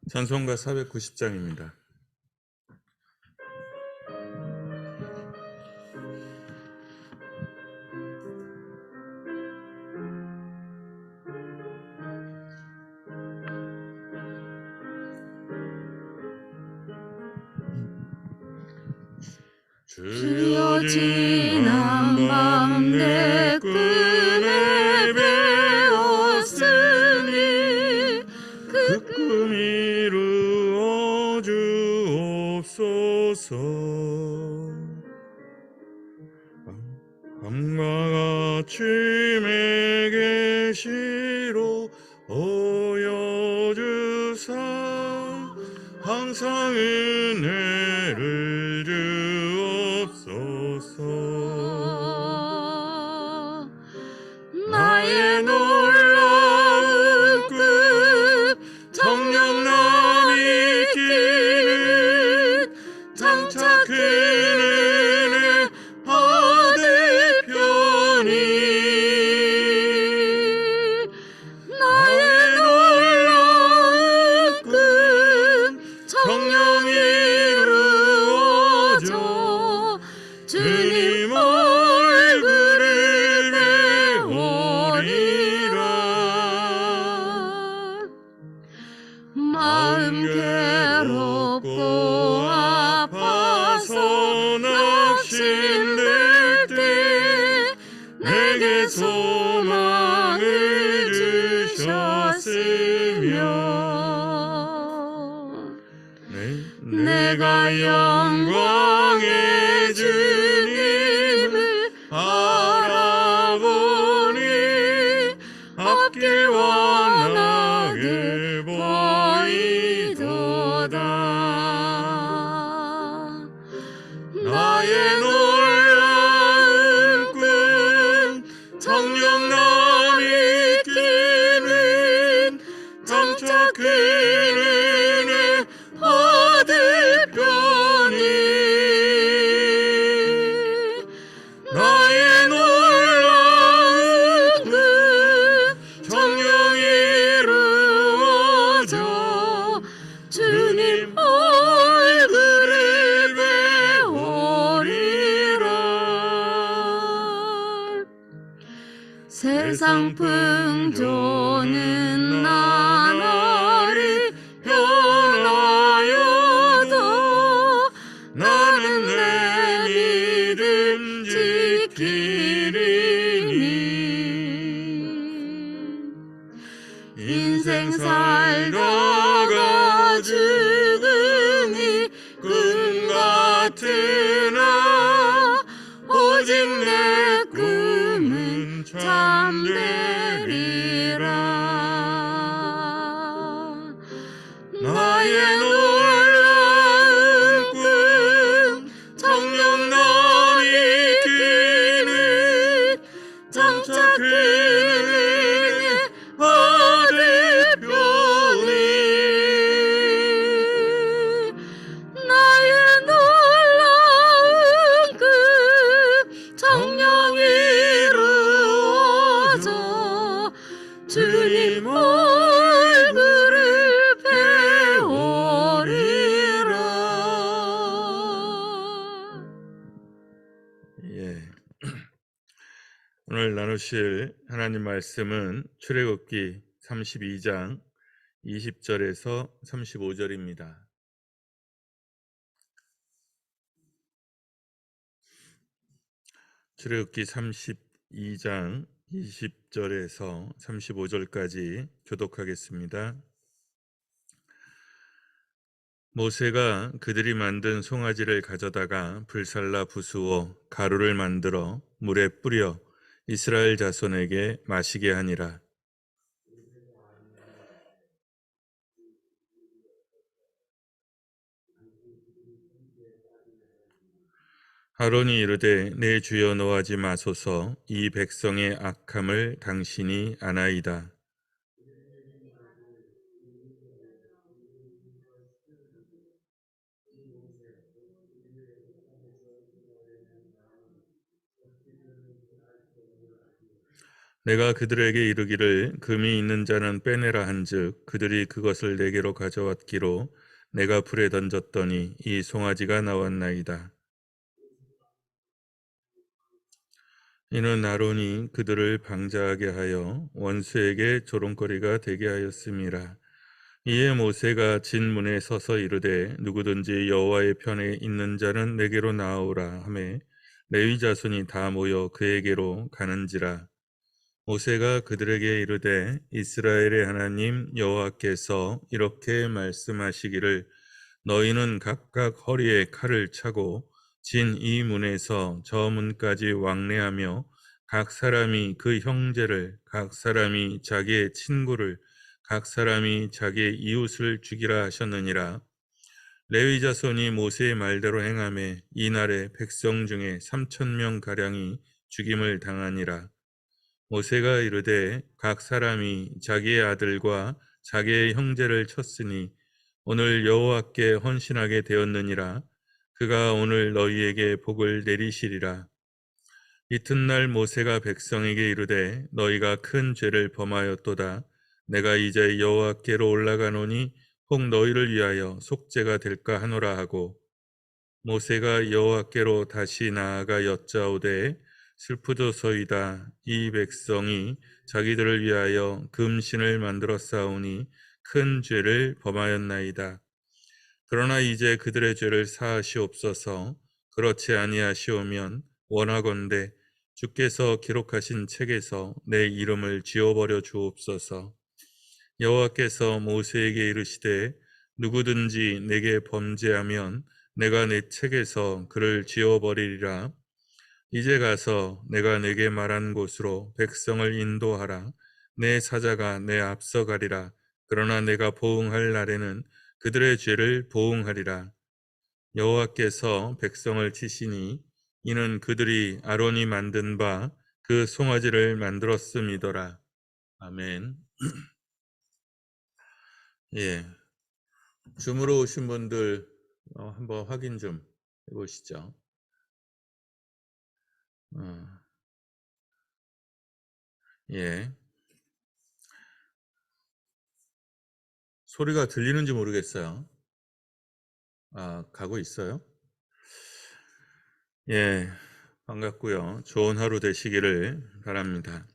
찬송가 490장입니다. 주여 지난 밤 내 꿈에 배웠으니 그 꿈 이루어 주옵소서. 밤과 아침에 계시로 보여주사 항상 은혜를 주옵소서. 나의 놀라운 꿈 정령남이 끼는 장차 그 은혜 받을 편이 나의 놀라운 꿈 정령 이루어져 주님 얼굴을 배우리라. 마음 괴롭고 아파서 낙심될 때 내게 소망을 주셨으며 내가 영광의 주님을 바라보니 앞길 환하게 보이도다. 나의 놀라운 꿈 정령남이 끼는 장차 그 은혜 받을 편이 나의 놀라운 꿈 정령 이루어져 주님 얼굴을 배우리라. 세상 풍조는 나날이 변하여도 나는 내 믿음 지키리니 인생 살다가 죽으니 꿈 같으나 오직 내 꿈은 참되리라. 나의 놀라운 꿈 정령남이 끼는 장차 그 은혜 받을 편이 나의 놀라운 꿈 정령 이루어져 주님 얼굴을 배우리라. 오늘 나누실 하나님 말씀은 출애굽기 32장 20절에서 35절입니다. 출애굽기 32장 20절에서 35절까지 교독하겠습니다. 모세가 그들이 만든 송아지를 가져다가 불살라 부수어 가루를 만들어 물에 뿌려 이스라엘 자손에게 마시게 하니라. 아론이 이르되 내 주여 노하지 마소서. 이 백성의 악함을 당신이 아나이다. 내가 그들에게 이르기를 금이 있는 자는 빼내라 한즉 그들이 그것을 내게로 가져왔기로 내가 불에 던졌더니 이 송아지가 나왔나이다. 이는 아론이 그들을 방자하게 하여 원수에게 조롱거리가 되게 하였음이라. 이에 모세가 진문에 서서 이르되 누구든지 여호와의 편에 있는 자는 내게로 나아오라 하매 레위 자손이 다 모여 그에게로 가는지라. 모세가 그들에게 이르되 이스라엘의 하나님 여호와께서 이렇게 말씀하시기를 너희는 각각 허리에 칼을 차고 진 이 문에서 저 문까지 왕래하며 각 사람이 그 형제를 각 사람이 자기의 친구를 각 사람이 자기의 이웃을 죽이라 하셨느니라. 레위 자손이 모세의 말대로 행하매 이날에 백성 중에 3,000명 가량이 죽임을 당하니라. 모세가 이르되 각 사람이 자기의 아들과 자기의 형제를 쳤으니 오늘 여호와께 헌신하게 되었느니라. 그가 오늘 너희에게 복을 내리시리라. 이튿날 모세가 백성에게 이르되 너희가 큰 죄를 범하였도다. 내가 이제 여호와께로 올라가노니 혹 너희를 위하여 속죄가 될까 하노라 하고 모세가 여호와께로 다시 나아가 여짜오되 슬프도소이다. 이 백성이 자기들을 위하여 금신을 만들어 싸우니 큰 죄를 범하였나이다. 그러나 이제 그들의 죄를 사하시옵소서. 그렇지 아니하시오면 원하건대 주께서 기록하신 책에서 내 이름을 지워버려 주옵소서. 여호와께서 모세에게 이르시되 누구든지 내게 범죄하면 내가 내 책에서 그를 지워버리리라. 이제 가서 내가 내게 말한 곳으로 백성을 인도하라. 내 사자가 내 앞서 가리라. 그러나 내가 보응할 날에는 그들의 죄를 보응하리라. 여호와께서 백성을 치시니 이는 그들이 아론이 만든 바 그 송아지를 만들었음이더라. 아멘. 예, 줌으로 오신 분들 한번 확인 좀 해보시죠. 예, 소리가 들리는지 모르겠어요. 가고 있어요? 예, 반갑고요. 좋은 하루 되시기를 바랍니다.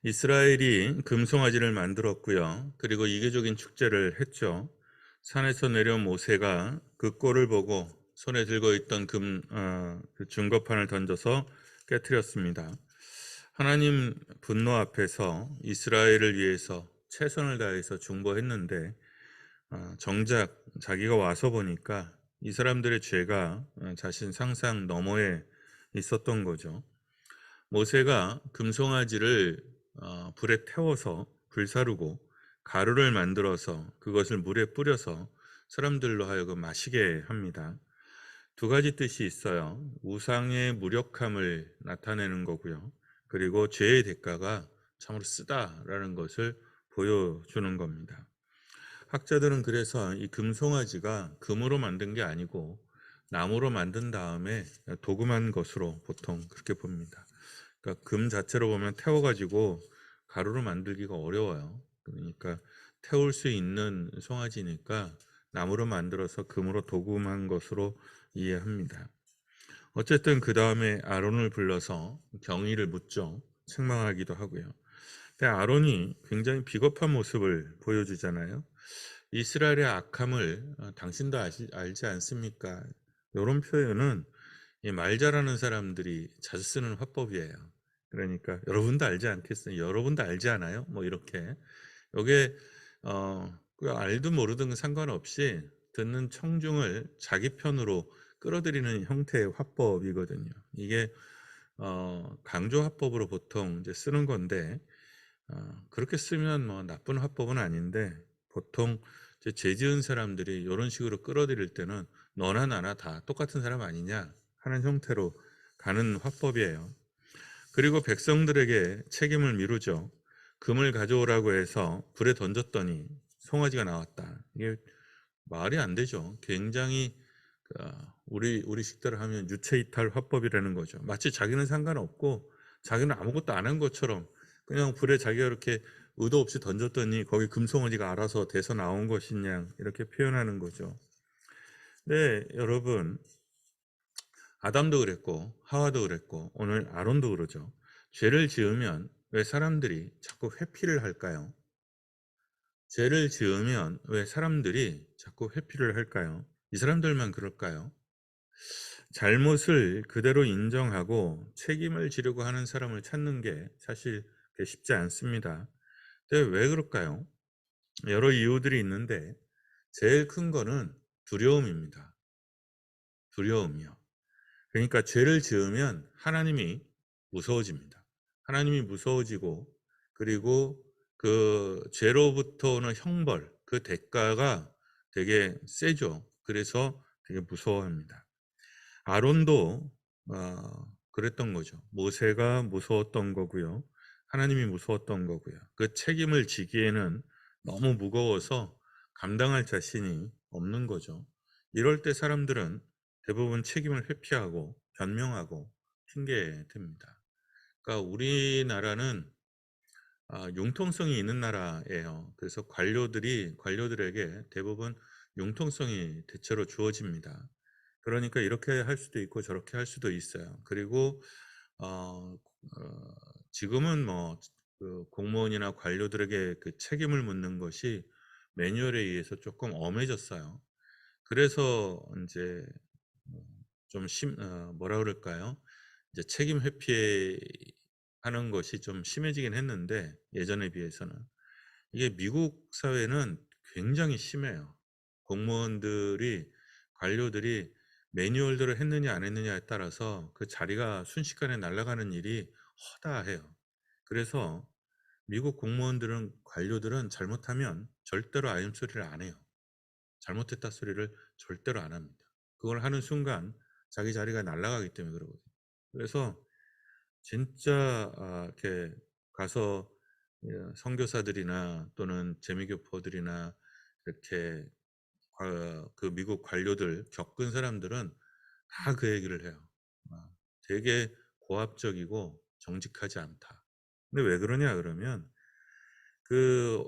이스라엘이 금송아지를 만들었고요. 그리고 이계적인 축제를 했죠. 산에서 내려온 모세가 그 꼴을 보고 손에 들고 있던 그 증거판을 던져서 깨뜨렸습니다. 하나님 분노 앞에서 이스라엘을 위해서 최선을 다해서 중보했는데 정작 자기가 와서 보니까 이 사람들의 죄가 자신 상상 너머에 있었던 거죠. 모세가 금송아지를 불에 태워서 불사르고 가루를 만들어서 그것을 물에 뿌려서 사람들로 하여금 마시게 합니다. 두 가지 뜻이 있어요. 우상의 무력함을 나타내는 거고요. 그리고 죄의 대가가 참으로 쓰다라는 것을 보여주는 겁니다. 학자들은 그래서 이 금송아지가 금으로 만든 게 아니고 나무로 만든 다음에 도금한 것으로 보통 그렇게 봅니다. 그러니까 금 자체로 보면 태워가지고 가루로 만들기가 어려워요. 그러니까 태울 수 있는 송아지니까 나무로 만들어서 금으로 도금한 것으로 이해합니다. 어쨌든 그 다음에 아론을 불러서 경의를 묻죠. 책망하기도 하고요. 근데 아론이 굉장히 비겁한 모습을 보여주잖아요. 이스라엘의 악함을 당신도 알지 않습니까? 이런 표현은 말 잘하는 사람들이 자주 쓰는 화법이에요. 그러니까 여러분도 알지 않겠어요? 여러분도 알지 않아요? 뭐 이렇게 이게 그 알든 모르든 상관없이 듣는 청중을 자기 편으로 끌어들이는 형태의 화법이거든요. 이게 강조 화법으로 보통 이제 쓰는 건데 그렇게 쓰면 뭐 나쁜 화법은 아닌데 보통 이제 죄 지은 사람들이 이런 식으로 끌어들일 때는 너나 나나 다 똑같은 사람 아니냐 하는 형태로 가는 화법이에요. 그리고 백성들에게 책임을 미루죠. 금을 가져오라고 해서 불에 던졌더니 송아지가 나왔다. 이게 말이 안 되죠. 굉장히 우리 식대로 하면 유체이탈 화법이라는 거죠. 마치 자기는 상관없고 자기는 아무것도 안 한 것처럼 그냥 불에 자기가 이렇게 의도 없이 던졌더니 거기 금송아지가 알아서 돼서 나온 것이냐 이렇게 표현하는 거죠. 네, 여러분, 아담도 그랬고 하와도 그랬고 오늘 아론도 그러죠. 죄를 지으면 왜 사람들이 자꾸 회피를 할까요? 죄를 지으면 왜 사람들이 자꾸 회피를 할까요? 이 사람들만 그럴까요? 잘못을 그대로 인정하고 책임을 지려고 하는 사람을 찾는 게 사실 그게 쉽지 않습니다. 근데 왜 그럴까요? 여러 이유들이 있는데 제일 큰 거는 두려움입니다. 두려움이요. 그러니까 죄를 지으면 하나님이 무서워집니다. 하나님이 무서워지고 그리고 그 죄로부터 오는 형벌, 그 대가가 되게 세죠. 그래서 되게 무서워합니다. 아론도 그랬던 거죠. 모세가 무서웠던 거고요. 하나님이 무서웠던 거고요. 그 책임을 지기에는 너무 무거워서 감당할 자신이 없는 거죠. 이럴 때 사람들은 대부분 책임을 회피하고 변명하고 핑계댑니다. 그러니까 우리나라는 융통성이 있는 나라예요. 그래서 관료들에게 대부분 융통성이 대체로 주어집니다. 그러니까 이렇게 할 수도 있고 저렇게 할 수도 있어요. 그리고 어, 지금은 뭐 그 공무원이나 관료들에게 그 책임을 묻는 것이 매뉴얼에 의해서 조금 엄해졌어요. 그래서 이제 뭐라 그럴까요? 이제 책임 회피하는 것이 좀 심해지긴 했는데 예전에 비해서는 이게 미국 사회는 굉장히 심해요. 공무원들이 관료들이 매뉴얼대로 했느냐 안 했느냐에 따라서 그 자리가 순식간에 날아가는 일이 허다해요. 그래서 미국 공무원들은 관료들은 잘못하면 절대로 아임 소리를 안 해요. 잘못했다 소리를 절대로 안 합니다. 그걸 하는 순간 자기 자리가 날아가기 때문에 그러거든요. 그래서 진짜 이렇게 가서 선교사들이나 또는 재미교포들이나 이렇게 그 미국 관료들 겪은 사람들은 다 그 얘기를 해요. 되게 고압적이고 정직하지 않다. 근데 왜 그러냐 그러면 그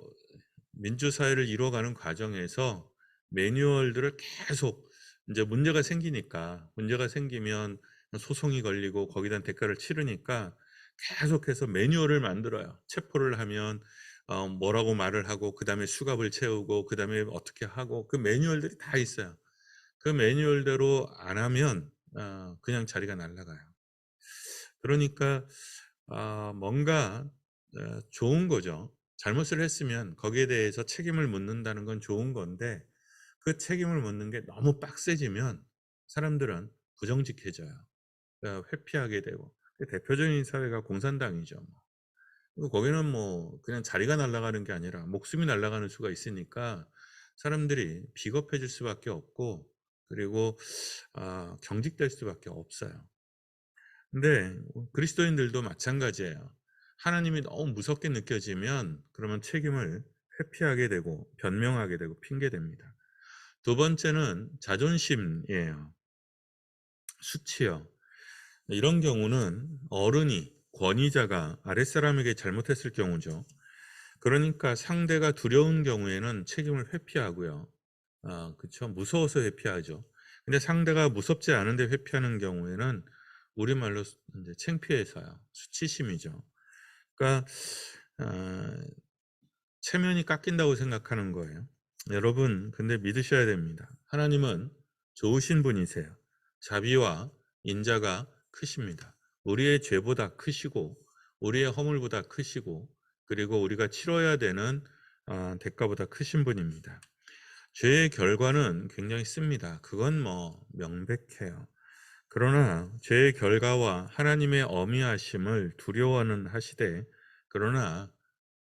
민주사회를 이루어가는 과정에서 매뉴얼들을 계속 이제 문제가 생기면 소송이 걸리고 거기에 대한 대가를 치르니까 계속해서 매뉴얼을 만들어요. 체포를 하면 뭐라고 말을 하고 그다음에 수갑을 채우고 그다음에 어떻게 하고 그 매뉴얼들이 다 있어요. 그 매뉴얼대로 안 하면 그냥 자리가 날아가요. 그러니까 뭔가 좋은 거죠. 잘못을 했으면 거기에 대해서 책임을 묻는다는 건 좋은 건데 그 책임을 묻는 게 너무 빡세지면 사람들은 부정직해져요. 회피하게 되고 그 대표적인 사회가 공산당이죠. 그리고 거기는 뭐 그냥 자리가 날아가는 게 아니라 목숨이 날아가는 수가 있으니까 사람들이 비겁해질 수밖에 없고 그리고 경직될 수밖에 없어요. 근데 그리스도인들도 마찬가지예요. 하나님이 너무 무섭게 느껴지면 그러면 책임을 회피하게 되고 변명하게 되고 핑계댑니다. 두 번째는 자존심이에요. 수치요. 이런 경우는 어른이 권위자가 아랫사람에게 잘못했을 경우죠. 그러니까 상대가 두려운 경우에는 책임을 회피하고요. 그쵸. 무서워서 회피하죠. 근데 상대가 무섭지 않은데 회피하는 경우에는 우리말로 이제 창피해서요. 수치심이죠. 그러니까 아, 체면이 깎인다고 생각하는 거예요. 여러분, 근데 믿으셔야 됩니다. 하나님은 좋으신 분이세요. 자비와 인자가 크십니다. 우리의 죄보다 크시고, 우리의 허물보다 크시고, 그리고 우리가 치러야 되는 대가보다 크신 분입니다. 죄의 결과는 굉장히 씁니다. 그건 뭐 명백해요. 그러나 죄의 결과와 하나님의 어미하심을 두려워는 하시되, 그러나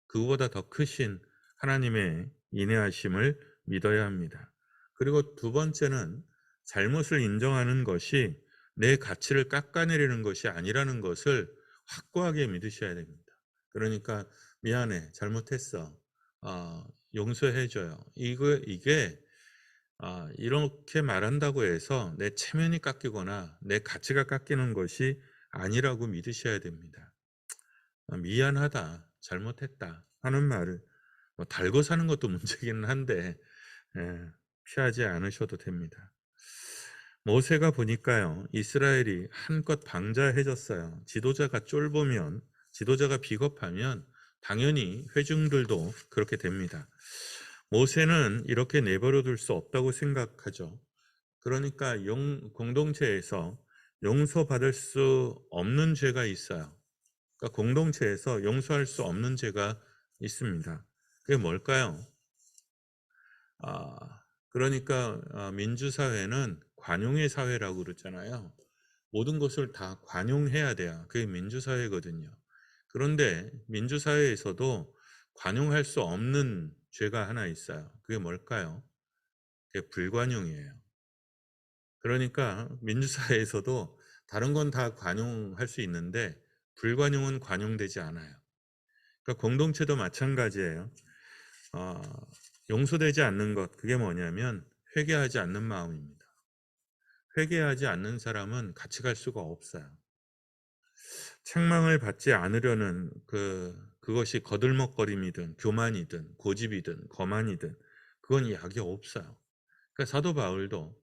그보다 더 크신 하나님의 인내하심을 믿어야 합니다. 그리고 두 번째는 잘못을 인정하는 것이 내 가치를 깎아내리는 것이 아니라는 것을 확고하게 믿으셔야 됩니다. 그러니까 미안해, 잘못했어, 용서해줘요. 이게 이렇게 말한다고 해서 내 체면이 깎이거나 내 가치가 깎이는 것이 아니라고 믿으셔야 됩니다. 미안하다, 잘못했다 하는 말을 달고 사는 것도 문제기는 한데 피하지 않으셔도 됩니다. 모세가 보니까요, 이스라엘이 한껏 방자해졌어요. 지도자가 쫄보면, 지도자가 비겁하면 당연히 회중들도 그렇게 됩니다. 모세는 이렇게 내버려 둘 수 없다고 생각하죠. 그러니까 공동체에서 용서받을 수 없는 죄가 있어요. 그러니까 공동체에서 용서할 수 없는 죄가 있습니다. 그게 뭘까요? 아, 그러니까 민주사회는 관용의 사회라고 그러잖아요. 모든 것을 다 관용해야 돼요. 그게 민주사회거든요. 그런데 민주사회에서도 관용할 수 없는 죄가 하나 있어요. 그게 뭘까요? 그게 불관용이에요. 그러니까 민주사회에서도 다른 건 다 관용할 수 있는데 불관용은 관용되지 않아요. 그러니까 공동체도 마찬가지예요. 어, 용서되지 않는 것, 그게 뭐냐면 회개하지 않는 마음입니다. 회개하지 않는 사람은 같이 갈 수가 없어요. 책망을 받지 않으려는 그것이 거들먹거림이든 교만이든 고집이든 거만이든 그건 약이 없어요. 그러니까 사도 바울도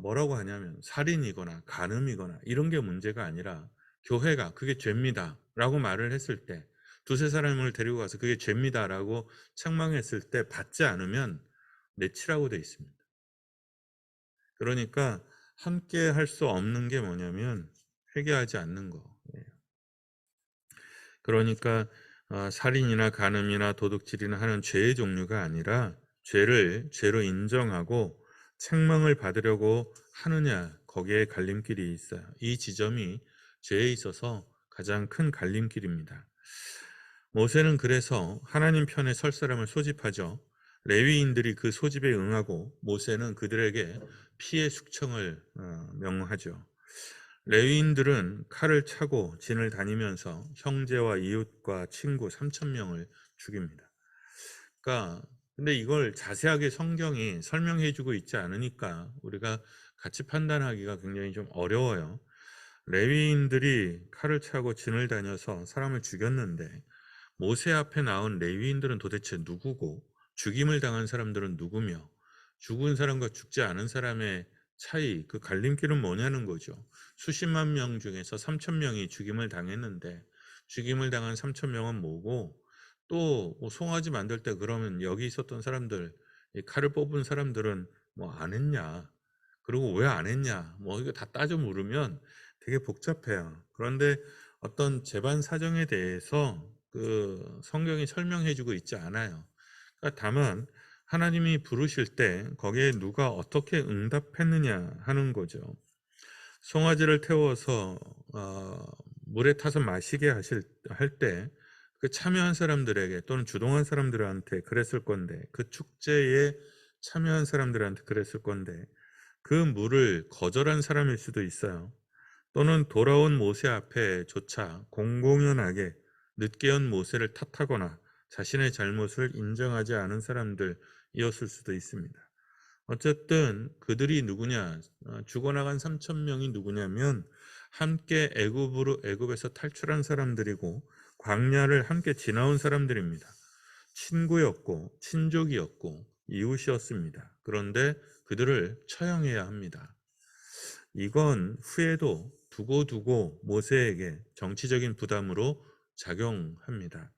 뭐라고 하냐면 살인이거나 간음이거나 이런 게 문제가 아니라 교회가 그게 죄입니다 라고 말을 했을 때, 두세 사람을 데리고 가서 그게 죄입니다 라고 책망했을 때 받지 않으면 내치라고 돼 있습니다. 그러니까 함께 할 수 없는 게 뭐냐면 회개하지 않는 거예요. 그러니까 살인이나 간음이나 도둑질이나 하는 죄의 종류가 아니라 죄를 죄로 인정하고 책망을 받으려고 하느냐, 거기에 갈림길이 있어요. 이 지점이 죄에 있어서 가장 큰 갈림길입니다. 모세는 그래서 하나님 편에 설 사람을 소집하죠. 레위인들이 그 소집에 응하고 모세는 그들에게 피해 숙청을 명하죠. 레위인들은 칼을 차고 진을 다니면서 형제와 이웃과 친구 3,000명을 죽입니다. 그러니까 근데 이걸 자세하게 성경이 설명해 주고 있지 않으니까 우리가 같이 판단하기가 굉장히 좀 어려워요. 레위인들이 칼을 차고 진을 다녀서 사람을 죽였는데 모세 앞에 나온 레위인들은 도대체 누구고 죽임을 당한 사람들은 누구며 죽은 사람과 죽지 않은 사람의 차이, 그 갈림길은 뭐냐는 거죠. 수십만 명 중에서 3,000명이 죽임을 당했는데 죽임을 당한 3,000명은 뭐고, 또 송아지 만들 때 그러면 여기 있었던 사람들, 이 칼을 뽑은 사람들은 뭐 안 했냐, 그리고 왜 안 했냐, 뭐 이거 다 따져 물으면 되게 복잡해요. 그런데 어떤 재반 사정에 대해서 그 성경이 설명해 주고 있지 않아요. 그러니까 다만 하나님이 부르실 때 거기에 누가 어떻게 응답했느냐 하는 거죠. 송아지를 태워서 물에 타서 마시게 할 때 그 참여한 사람들에게 또는 주동한 사람들한테 그랬을 건데, 그 축제에 참여한 사람들한테 그랬을 건데 그 물을 거절한 사람일 수도 있어요. 또는 돌아온 모세 앞에 조차 공공연하게 늦게 온 모세를 탓하거나 자신의 잘못을 인정하지 않은 사람들이었을 수도 있습니다. 어쨌든 그들이 누구냐, 죽어나간 3,000명이 누구냐면 함께 애굽에서 탈출한 사람들이고 광야를 함께 지나온 사람들입니다. 친구였고 친족이었고 이웃이었습니다. 그런데 그들을 처형해야 합니다. 이건 후에도 두고두고 모세에게 정치적인 부담으로 작용합니다.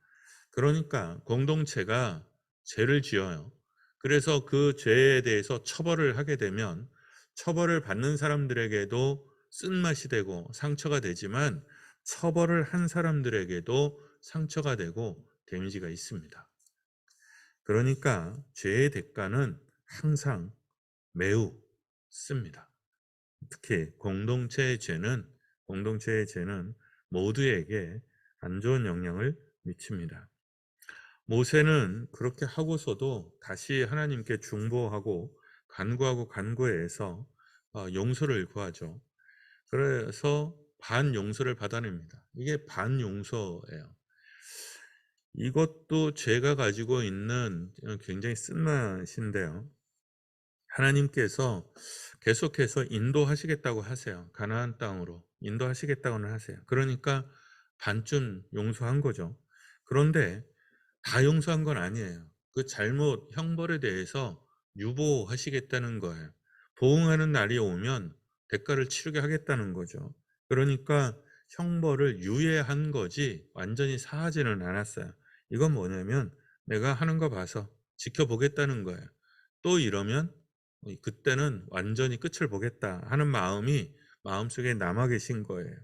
그러니까 공동체가 죄를 지어요. 그래서 그 죄에 대해서 처벌을 하게 되면 처벌을 받는 사람들에게도 쓴맛이 되고 상처가 되지만 처벌을 한 사람들에게도 상처가 되고 데미지가 있습니다. 그러니까 죄의 대가는 항상 매우 씁니다. 특히 공동체의 죄는 모두에게 안 좋은 영향을 미칩니다. 모세는 그렇게 하고서도 다시 하나님께 중보하고 간구해서 용서를 구하죠. 그래서 반용서를 받아냅니다. 이게 반용서예요. 이것도 죄가 가지고 있는 굉장히 쓴맛인데요. 하나님께서 계속해서 인도하시겠다고 하세요. 가나안 땅으로 인도하시겠다고는 하세요. 그러니까 반쯤 용서한 거죠. 그런데 다 용서한 건 아니에요. 그 잘못 형벌에 대해서 유보하시겠다는 거예요. 보응하는 날이 오면 대가를 치르게 하겠다는 거죠. 그러니까 형벌을 유예한 거지 완전히 사하지는 않았어요. 이건 뭐냐면 내가 하는 거 봐서 지켜보겠다는 거예요. 또 이러면 그때는 완전히 끝을 보겠다 하는 마음이 마음속에 남아 계신 거예요.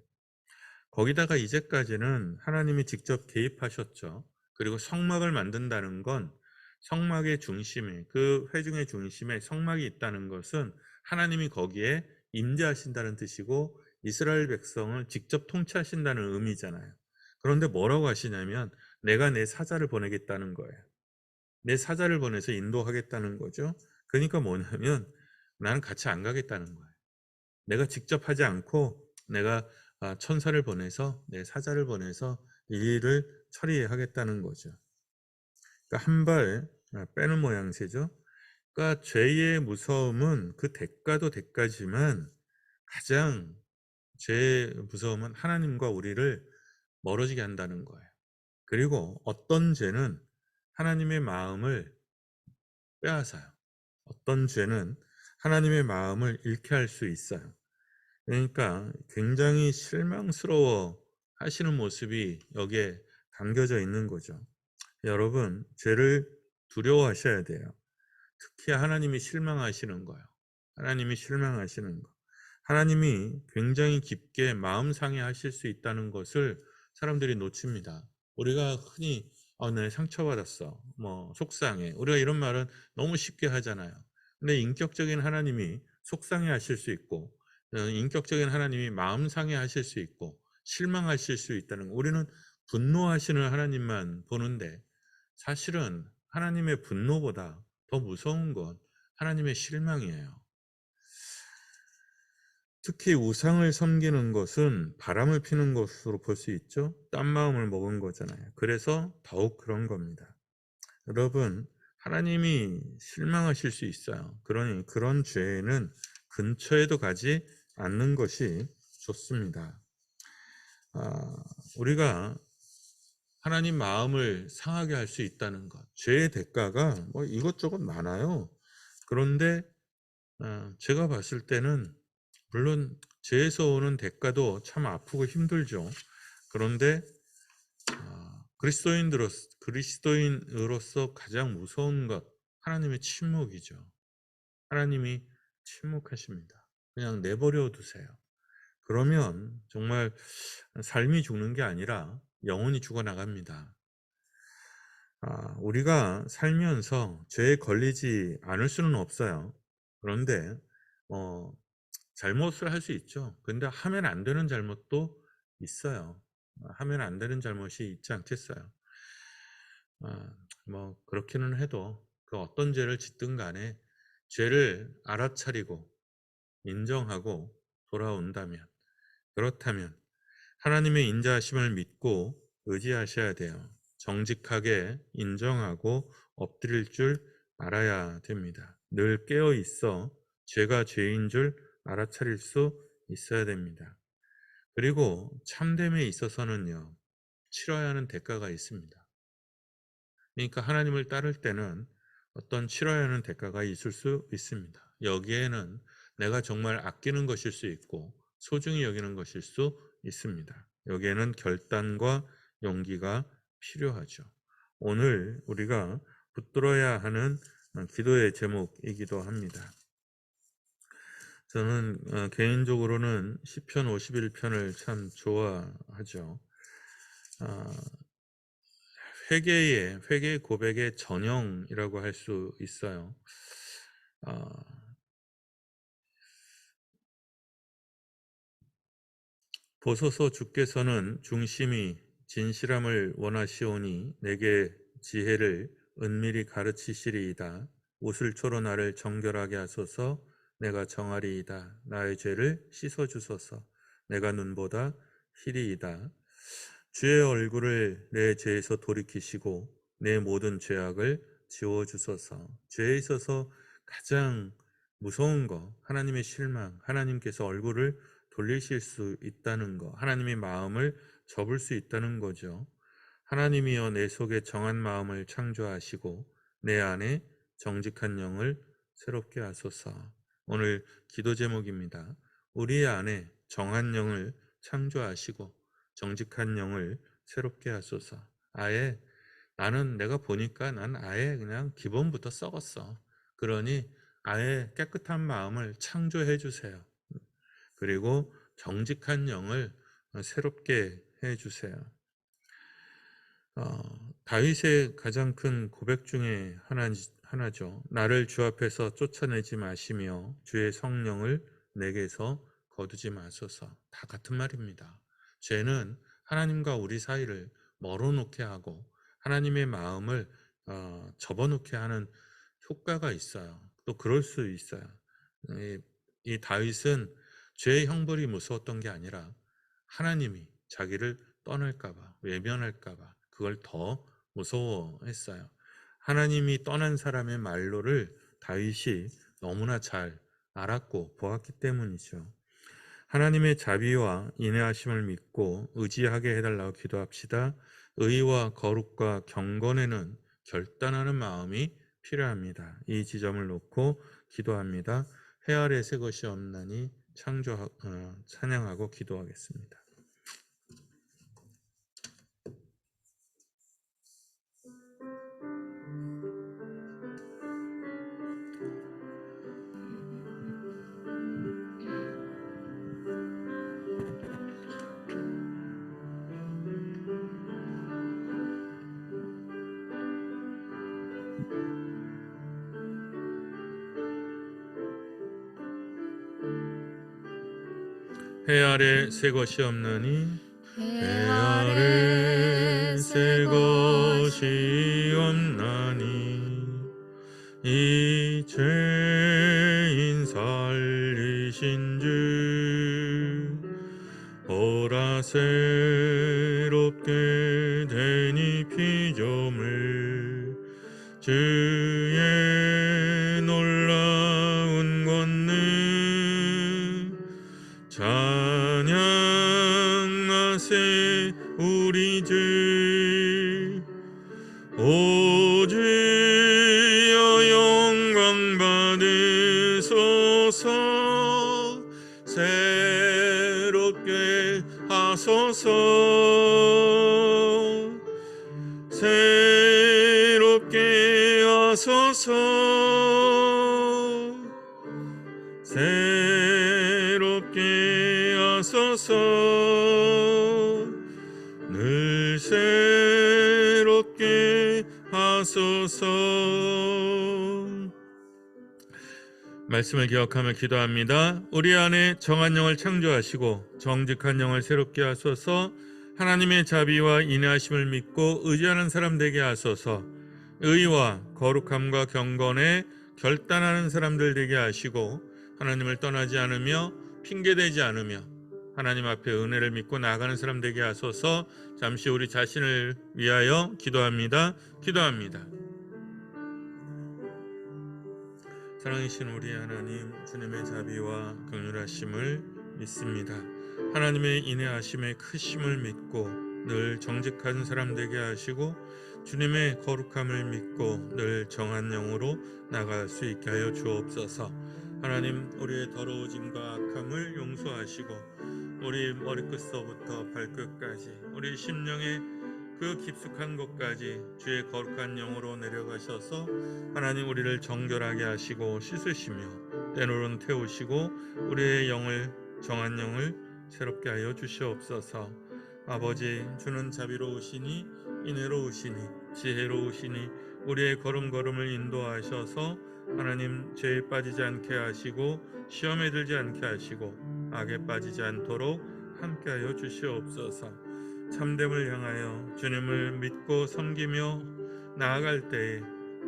거기다가 이제까지는 하나님이 직접 개입하셨죠. 그리고 성막을 만든다는 건 성막의 중심에, 그 회중의 중심에 성막이 있다는 것은 하나님이 거기에 임재하신다는 뜻이고 이스라엘 백성을 직접 통치하신다는 의미잖아요. 그런데 뭐라고 하시냐면 내가 내 사자를 보내겠다는 거예요. 내 사자를 보내서 인도하겠다는 거죠. 그러니까 뭐냐면 나는 같이 안 가겠다는 거예요. 내가 직접 하지 않고 내가 천사를 보내서 내 사자를 보내서 이 일을 처리하겠다는 거죠. 그러니까 한 발 빼는 모양새죠. 그러니까 죄의 무서움은 그 대가도 대가지만 가장 죄의 무서움은 하나님과 우리를 멀어지게 한다는 거예요. 그리고 어떤 죄는 하나님의 마음을 빼앗아요. 어떤 죄는 하나님의 마음을 잃게 할 수 있어요. 그러니까 굉장히 실망스러워 하시는 모습이 여기에 담겨져 있는 거죠. 여러분, 죄를 두려워하셔야 돼요. 특히 하나님이 실망하시는 거예요. 하나님이 실망하시는 거. 하나님이 굉장히 깊게 마음 상해하실 수 있다는 것을 사람들이 놓칩니다. 우리가 흔히 내 상처받았어. 뭐 속상해. 우리가 이런 말은 너무 쉽게 하잖아요. 근데 인격적인 하나님이 속상해하실 수 있고 인격적인 하나님이 마음 상해하실 수 있고 실망하실 수 있다는 거. 우리는 분노하시는 하나님만 보는데 사실은 하나님의 분노보다 더 무서운 건 하나님의 실망이에요. 특히 우상을 섬기는 것은 바람을 피는 것으로 볼 수 있죠. 딴 마음을 먹은 거잖아요. 그래서 더욱 그런 겁니다. 여러분, 하나님이 실망하실 수 있어요. 그러니 그런 죄에는 근처에도 가지 않는 것이 좋습니다. 우리가 하나님 마음을 상하게 할 수 있다는 것. 죄의 대가가 뭐 이것저것 많아요. 그런데 제가 봤을 때는 물론 죄에서 오는 대가도 참 아프고 힘들죠. 그런데 그리스도인으로서 가장 무서운 것 하나님의 침묵이죠. 하나님이 침묵하십니다. 그냥 내버려 두세요. 그러면 정말 삶이 죽는 게 아니라 영혼이 죽어나갑니다. 우리가 살면서 죄에 걸리지 않을 수는 없어요. 그런데 잘못을 할 수 있죠. 근데 하면 안 되는 잘못도 있어요. 하면 안 되는 잘못이 있지 않겠어요. 뭐 그렇기는 해도 그 어떤 죄를 짓든 간에 죄를 알아차리고 인정하고 돌아온다면, 그렇다면 하나님의 인자하심을 믿고 의지하셔야 돼요. 정직하게 인정하고 엎드릴 줄 알아야 됩니다. 늘 깨어 있어 죄가 죄인 줄 알아차릴 수 있어야 됩니다. 그리고 참됨에 있어서는요, 치러야 하는 대가가 있습니다. 그러니까 하나님을 따를 때는 어떤 치러야 하는 대가가 있을 수 있습니다. 여기에는 내가 정말 아끼는 것일 수 있고 소중히 여기는 것일 수 있습니다. 여기에는 결단과 용기가 필요하죠. 오늘 우리가 붙들어야 하는 기도의 제목이기도 합니다. 저는 개인적으로는 시편 51편을 참 좋아하죠. 회개의 고백의 전형이라고 할 수 있어요. 보소서 주께서는 중심이 진실함을 원하시오니 내게 지혜를 은밀히 가르치시리이다. 옷을 나를 정결하게 하소서. 내가 정하리이다. 나의 죄를 씻어주소서. 내가 눈보다 희리이다. 주의 얼굴을 내 죄에서 돌이키시고 내 모든 죄악을 지워주소서. 죄에 있어서 가장 무서운 거 하나님의 실망, 하나님께서 얼굴을 돌리실 수 있다는 거, 하나님의 마음을 접을 수 있다는 거죠. 하나님이여 내 속에 정한 마음을 창조하시고 내 안에 정직한 영을 새롭게 하소서. 오늘 기도 제목입니다. 우리 안에 정한 영을 창조하시고 정직한 영을 새롭게 하소서. 아예 나는 내가 보니까 난 아예 그냥 기본부터 썩었어. 그러니 아예 깨끗한 마음을 창조해 주세요. 그리고 정직한 영을 새롭게 해 주세요. 다윗의 가장 큰 고백 중에 하나죠. 나를 주 앞에서 쫓아내지 마시며 주의 성령을 내게서 거두지 마소서. 다 같은 말입니다. 죄는 하나님과 우리 사이를 멀어놓게 하고 하나님의 마음을 접어놓게 하는 효과가 있어요. 또 그럴 수 있어요. 이 다윗은 죄의 형벌이 무서웠던 게 아니라 하나님이 자기를 떠날까봐, 외면할까봐 그걸 더 무서워했어요. 하나님이 떠난 사람의 말로를 다윗이 너무나 잘 알았고 보았기 때문이죠. 하나님의 자비와 인내하심을 믿고 의지하게 해달라고 기도합시다. 의와 거룩과 경건에는 결단하는 마음이 필요합니다. 이 지점을 놓고 기도합니다. 해 아래 새 것이 없나니 찬양하고 기도하겠습니다. 해 아래 새 것이 없나니 해 아래 새 것이 없나니 이 죄인 살리신 주 보라 새롭게 되니 피조물 주의 놀라운 권능 찬양하세 우리 주 오 주여 영광 받으소서 새롭게 하소서 새롭게 하소서 새롭게 하소서 늘 새롭게 하소서. 말씀을 기억하며 기도합니다. 우리 안에 정한 영을 창조하시고 정직한 영을 새롭게 하소서. 하나님의 자비와 인내하심을 믿고 의지하는 사람 되게 하소서. 의와 거룩함과 경건에 결단하는 사람들 되게 하시고 하나님을 떠나지 않으며 핑계대지 않으며 하나님 앞에 은혜를 믿고 나아가는 사람 되게 하소서. 잠시 우리 자신을 위하여 기도합니다. 사랑이신 우리 하나님, 주님의 자비와 긍휼하심을 믿습니다. 하나님의 인내하심의 크심을 믿고 늘 정직한 사람 되게 하시고 주님의 거룩함을 믿고 늘 정한 영으로 나갈 수 있게 하여 주옵소서. 하나님, 우리의 더러워짐과 악함을 용서하시고 우리 머리끝서부터 발끝까지 우리 심령의 그 깊숙한 곳까지 주의 거룩한 영으로 내려가셔서 하나님 우리를 정결하게 하시고 씻으시며 때로는 태우시고 우리의 영을 정한 영을 새롭게 하여 주시옵소서. 아버지, 주는 자비로우시니 인애로우시니 지혜로우시니 우리의 걸음걸음을 인도하셔서 하나님 죄에 빠지지 않게 하시고 시험에 들지 않게 하시고 악에 빠지지 않도록 함께하여 주시옵소서. 참됨을 향하여 주님을 믿고 섬기며 나아갈 때에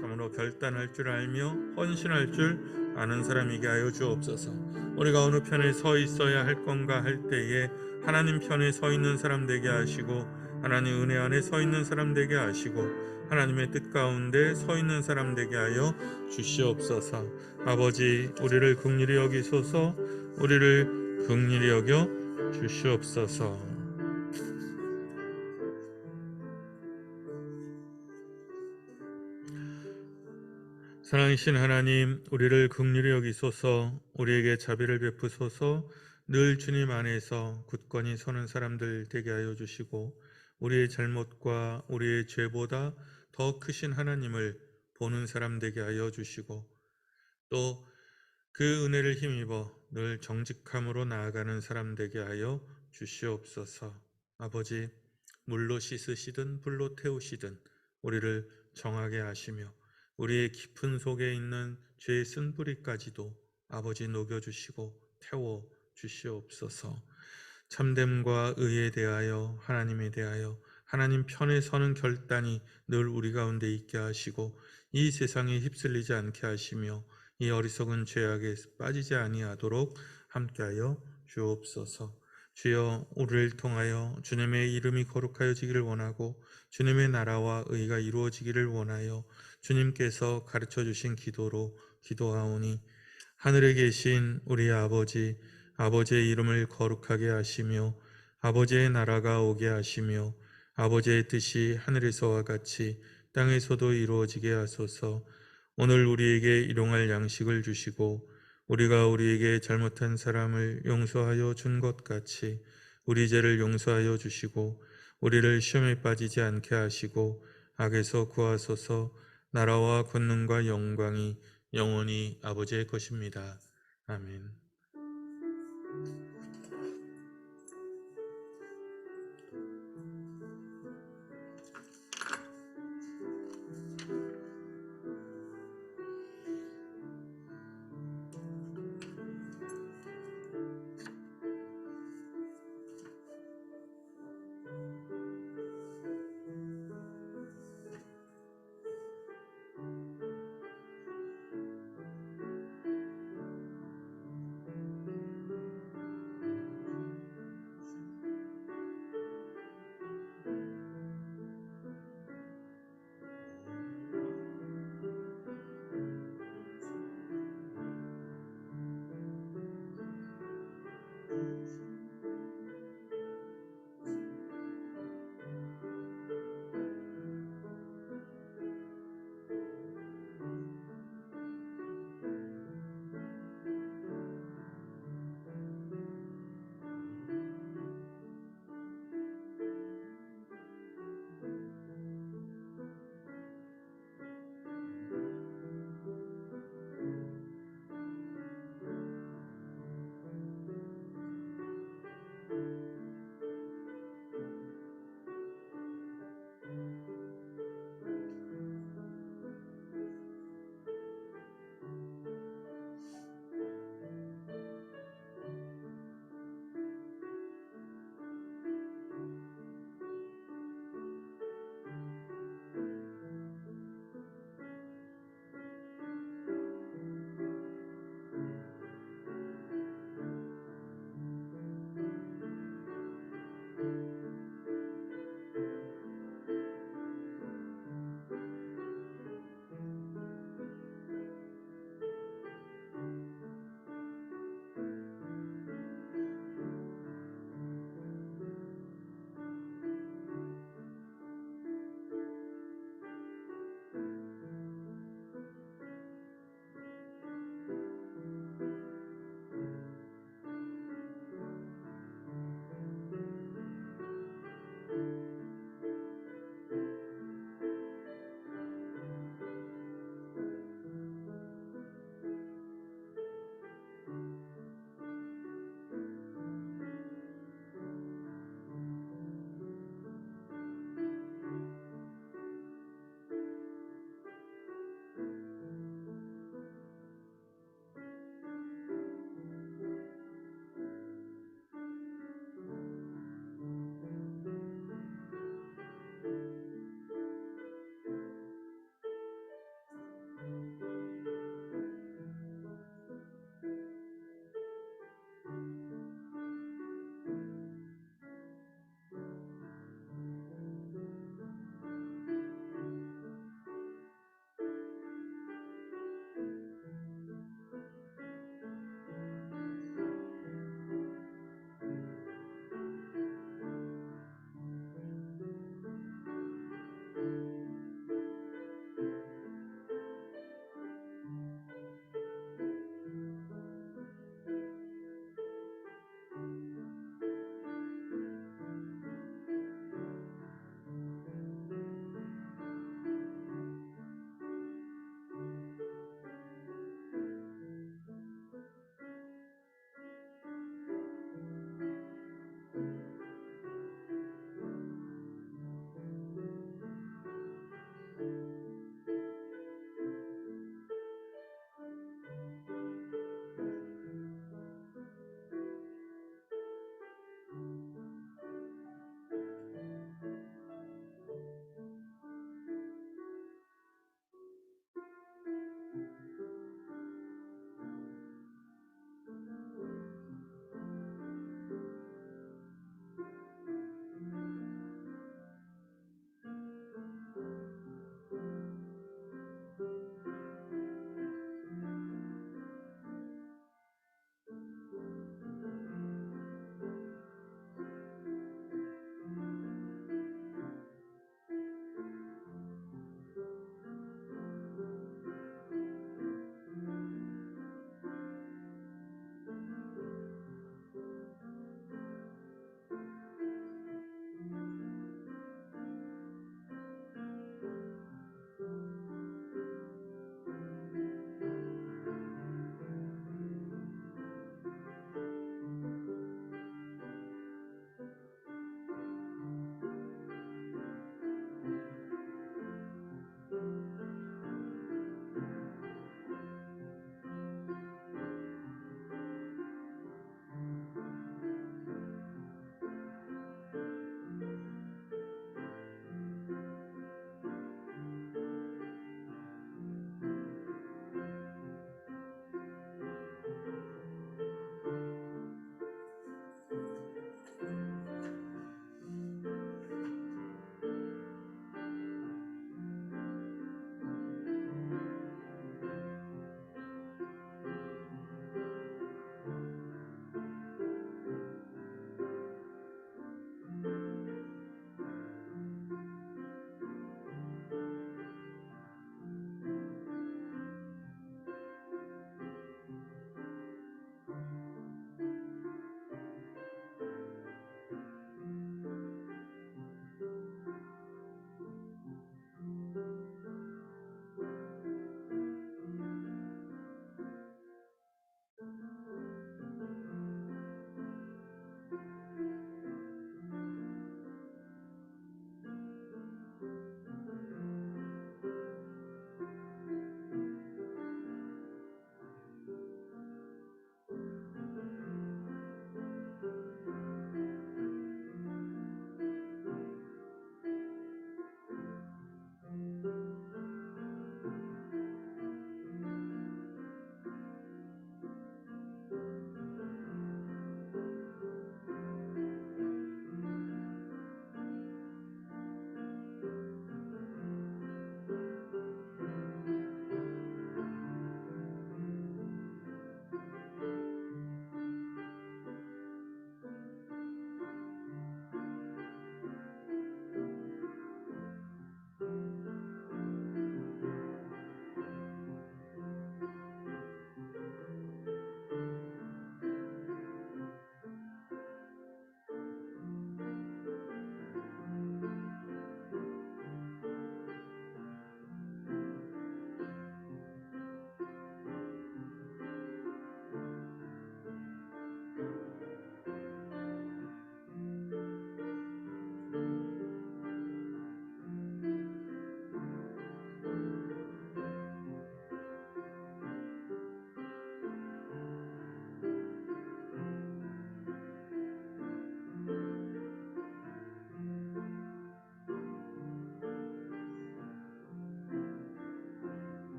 참으로 결단할 줄 알며 헌신할 줄 아는 사람이게 하여 주옵소서. 우리가 어느 편에 서 있어야 할 건가 할 때에 하나님 편에 서 있는 사람 되게 하시고 하나님 은혜 안에 서 있는 사람 되게 하시고 하나님의 뜻 가운데 서 있는 사람 되게 하여 주시옵소서. 아버지, 우리를 긍휼히 여기소서. 우리를 긍휼히 여겨 주시옵소서. 사랑이신 하나님, 우리를 긍휼히 여기소서. 우리에게 자비를 베푸소서. 늘 주님 안에서 굳건히 서는 사람들 되게 하여 주시고, 우리의 잘못과 우리의 죄보다 더 크신 하나님을 보는 사람 되게 하여 주시고, 또 그 은혜를 힘입어 늘 정직함으로 나아가는 사람 되게 하여 주시옵소서. 아버지, 물로 씻으시든 불로 태우시든 우리를 정하게 하시며, 우리의 깊은 속에 있는 죄의 쓴뿌리까지도 아버지 녹여주시고 태워 주시옵소서. 참됨과 의에 대하여, 하나님에 대하여, 하나님 편에 서는 결단이 늘 우리 가운데 있게 하시고, 이 세상에 휩쓸리지 않게 하시며, 이 어리석은 죄악에 빠지지 아니하도록 함께하여 주옵소서. 주여, 우리를 통하여 주님의 이름이 거룩하여지기를 원하고, 주님의 나라와 의가 이루어지기를 원하여 주님께서 가르쳐 주신 기도로 기도하오니, 하늘에 계신 우리 아버지, 아버지의 이름을 거룩하게 하시며 아버지의 나라가 오게 하시며 아버지의 뜻이 하늘에서와 같이 땅에서도 이루어지게 하소서. 오늘 우리에게 일용할 양식을 주시고, 우리가 우리에게 잘못한 사람을 용서하여 준 것 같이 우리 죄를 용서하여 주시고, 우리를 시험에 빠지지 않게 하시고 악에서 구하소서. 나라와 권능과 영광이 영원히 아버지의 것입니다. 아멘.